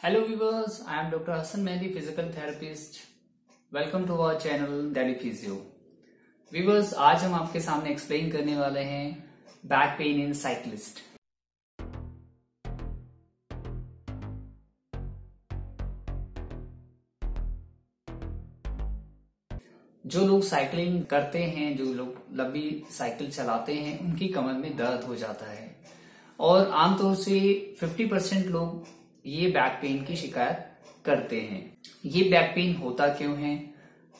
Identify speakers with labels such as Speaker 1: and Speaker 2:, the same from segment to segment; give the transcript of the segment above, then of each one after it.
Speaker 1: Hello viewers, I am Dr. Hassan Mehdi, physical therapist. Welcome to our channel Daily Physio. Viewers, आज हम आपके सामने explain करने वाले हैं बैक पेन इन साइक्लिस्ट। जो लोग साइकिलिंग करते हैं, जो लोग लंबी साइकिल चलाते हैं, उनकी कमर में दर्द हो जाता है और आमतौर से 50% लोग ये बैक पेन की शिकायत करते हैं। ये बैक पेन होता क्यों है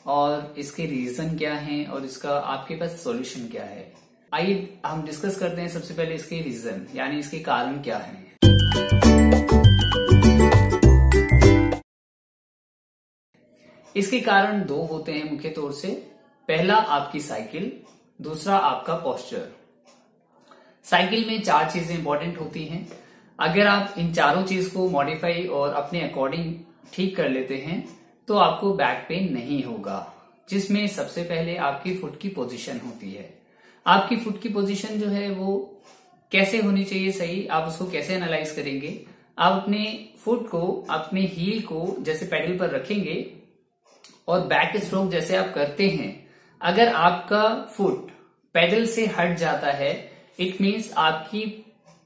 Speaker 1: और इसके रीजन क्या हैं और इसका आपके पास सॉल्यूशन क्या है, आइए हम डिस्कस करते हैं। सबसे पहले इसके रीजन यानी इसके कारण क्या हैं। इसके कारण दो होते हैं मुख्य तौर से। पहला आपकी साइकिल, दूसरा आपका पोस्चर। साइकिल में 4 चीजें इंपॉर्टेंट होती हैं। अगर आप इन चारों चीज को मॉडिफाई और अपने अकॉर्डिंग ठीक कर लेते हैं तो आपको बैक पेन नहीं होगा, जिसमें सबसे पहले आपकी फुट की पोजीशन होती है। आपकी फुट की पोजीशन जो है वो कैसे होनी चाहिए सही, आप उसको कैसे एनालाइज करेंगे। आप अपने फुट को, अपने हील को जैसे पेडल पर रखेंगे और बैक स्ट्रोक जैसे आप करते हैं, अगर आपका फुट पेडल से हट जाता है इट मीन्स आपकी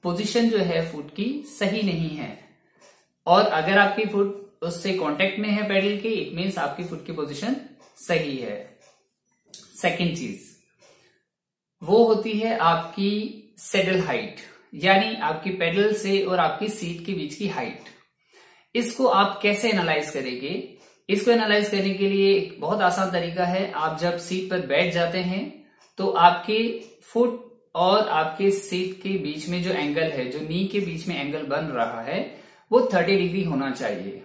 Speaker 1: पोजीशन जो है फुट की सही नहीं है, और अगर आपकी फुट उससे कांटेक्ट में है पेडल के, इट मीन्स आपकी फुट की पोजीशन सही है। सेकंड चीज वो होती है आपकी सेडल हाइट, यानी आपकी पेडल से और आपकी सीट के बीच की हाइट। इसको आप कैसे एनालाइज करेंगे? इसको एनालाइज करने के लिए एक बहुत आसान तरीका है। आप जब सीट पर बैठ जाते हैं तो आपके फुट और आपके सीट के बीच में जो एंगल है, जो नी के बीच में एंगल बन रहा है, वो 30 डिग्री होना चाहिए।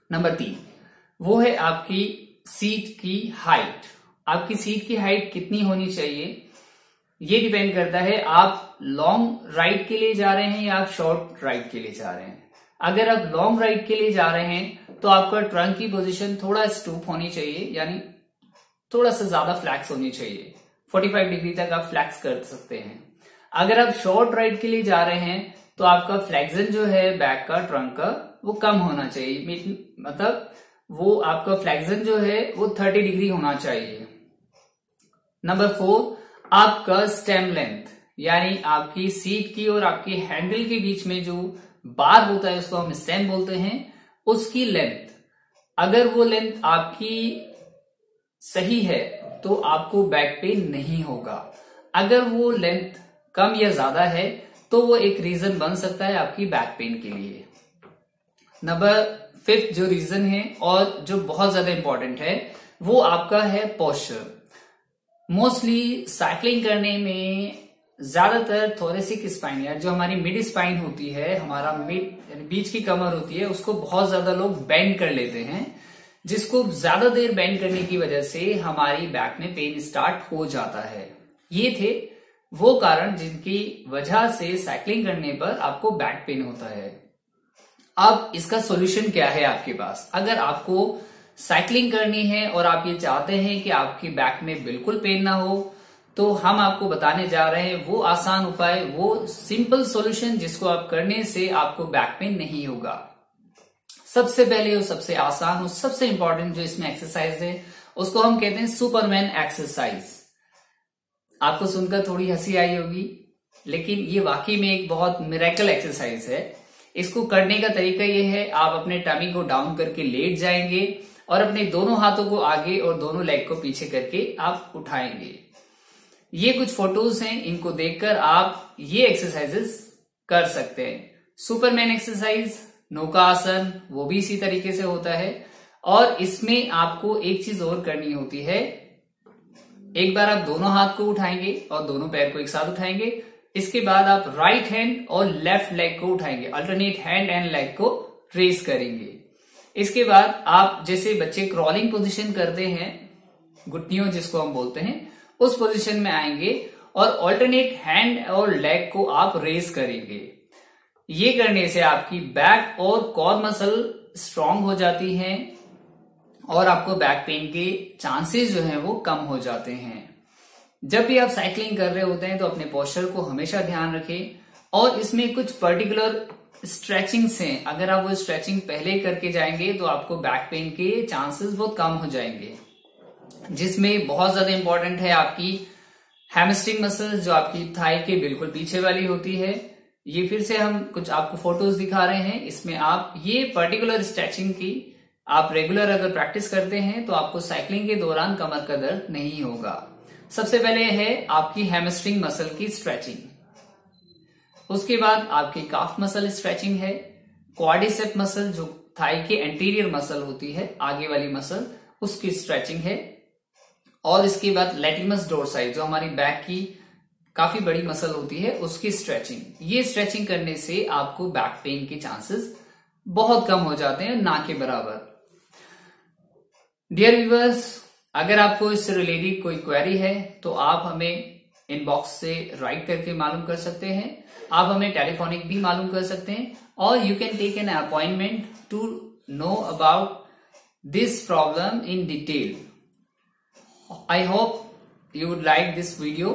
Speaker 1: नंबर 3 वो है आपकी सीट की हाइट। आपकी सीट की हाइट कितनी होनी चाहिए ये डिपेंड करता है आप लॉन्ग राइड के लिए जा रहे हैं या आप शॉर्ट राइड के लिए जा रहे हैं। अगर आप लॉन्ग राइड के लिए जा रहे हैं तो आपका ट्रंक की पोजीशन थोड़ा स्टूप होनी चाहिए, यानी थोड़ा सा ज्यादा फ्लैक्स होनी चाहिए। 45 डिग्री तक आप फ्लैक्स कर सकते हैं। अगर आप शॉर्ट राइड के लिए जा रहे हैं तो आपका फ्लेक्शन जो है बैक का, ट्रंक का, वो कम होना चाहिए। मतलब वो आपका फ्लेक्शन जो है वो 30 डिग्री होना चाहिए। नंबर 4 आपका स्टेम लेंथ, यानी आपकी सीट की और आपकी हैंडल के बीच में जो बार होता है उसको हम स्टेम बोलते हैं, उसकी लेंथ, अगर वो लेंथ आपकी सही है तो आपको बैक पेन नहीं होगा। अगर वो लेंथ कम या ज्यादा है तो वो एक रीजन बन सकता है आपकी बैक पेन के लिए। नंबर 5 जो रीजन है और जो बहुत ज्यादा इंपॉर्टेंट है वो आपका है पोस्चर। मोस्टली साइकिलिंग करने में ज्यादातर थोरेसिक स्पाइन, या जो हमारी मिड स्पाइन होती है, हमारा मिड बीच की कमर होती है, उसको बहुत ज्यादा लोग बेंड कर लेते हैं, जिसको ज्यादा देर बेंड करने की वजह से हमारी बैक में पेन स्टार्ट हो जाता है। ये थे वो कारण जिनकी वजह से साइकिलिंग करने पर आपको बैक पेन होता है। अब इसका सॉल्यूशन क्या है आपके पास? अगर आपको साइकिलिंग करनी है और आप ये चाहते हैं कि आपकी बैक में बिल्कुल पेन ना हो, तो हम आपको बताने जा रहे हैं वो आसान उपाय, वो सिंपल सॉल्यूशन जिसको आप करने से आपको बैक पेन नहीं होगा। सबसे पहले और सबसे आसान और सबसे इंपॉर्टेंट जो इसमें एक्सरसाइज है उसको हम कहते हैं सुपरमैन एक्सरसाइज। आपको सुनकर थोड़ी हंसी आई होगी, लेकिन ये वाकई में एक बहुत मिरेकल एक्सरसाइज है। इसको करने का तरीका ये है, आप अपने टमी को डाउन करके लेट जाएंगे और अपने दोनों हाथों को आगे और दोनों लेग को पीछे करके आप उठाएंगे। ये कुछ फोटोज हैं, इनको देखकर आप ये एक्सरसाइजेस कर सकते हैं। सुपरमैन एक्सरसाइज, नौका आसन, वो भी इसी तरीके से होता है। और इसमें आपको एक चीज और करनी होती है, एक बार आप दोनों हाथ को उठाएंगे और दोनों पैर को एक साथ उठाएंगे। इसके बाद आप राइट हैंड और लेफ्ट लेग को उठाएंगे, अल्टरनेट हैंड एंड लेग को रेस करेंगे। इसके बाद आप जैसे बच्चे क्रॉलिंग पोजीशन करते हैं, घुटनियों जिसको हम बोलते हैं, उस पोजीशन में आएंगे और अल्टरनेट हैंड और लेग को आप रेस करेंगे। ये करने से आपकी बैक और कोर मसल स्ट्रांग हो जाती हैं और आपको बैक पेन के चांसेस जो हैं वो कम हो जाते हैं। जब भी आप साइकिलिंग कर रहे होते हैं तो अपने पोस्चर को हमेशा ध्यान रखें और इसमें कुछ पर्टिकुलर स्ट्रेचिंग से, अगर आप वो स्ट्रेचिंग पहले करके जाएंगे तो आपको बैक पेन के चांसेस बहुत कम हो जाएंगे, जिसमें बहुत ज्यादा इंपॉर्टेंट है आपकी हैमस्ट्रिंग मसल, जो आपकी थाई के बिल्कुल पीछे वाली होती है। ये फिर से हम कुछ आपको फोटोज दिखा रहे हैं, इसमें आप ये पर्टिकुलर स्ट्रेचिंग की आप रेगुलर अगर प्रैक्टिस करते हैं तो आपको साइकिलिंग के दौरान कमर का दर्द नहीं होगा। सबसे पहले है आपकी हैमस्ट्रिंग मसल की स्ट्रेचिंग, उसके बाद आपकी काफ मसल स्ट्रेचिंग है, क्वाड्रिसेप मसल जो थाई के एंटीरियर मसल होती है, आगे वाली मसल, उसकी स्ट्रेचिंग है, और इसके बाद लैटिमस डोर्साई जो हमारी बैक की काफी बड़ी मसल होती है, उसकी स्ट्रेचिंग। ये स्ट्रेचिंग करने से आपको बैक पेन के चांसेस बहुत कम हो जाते हैं, ना के बराबर। डियर व्यूअर्स, अगर आपको इससे रिलेटेड कोई क्वेरी है तो आप हमें इनबॉक्स से राइट करके मालूम कर सकते हैं, आप हमें टेलीफोनिक भी मालूम कर सकते हैं, और you can take an appointment to know about this problem in detail. I hope you would like this video.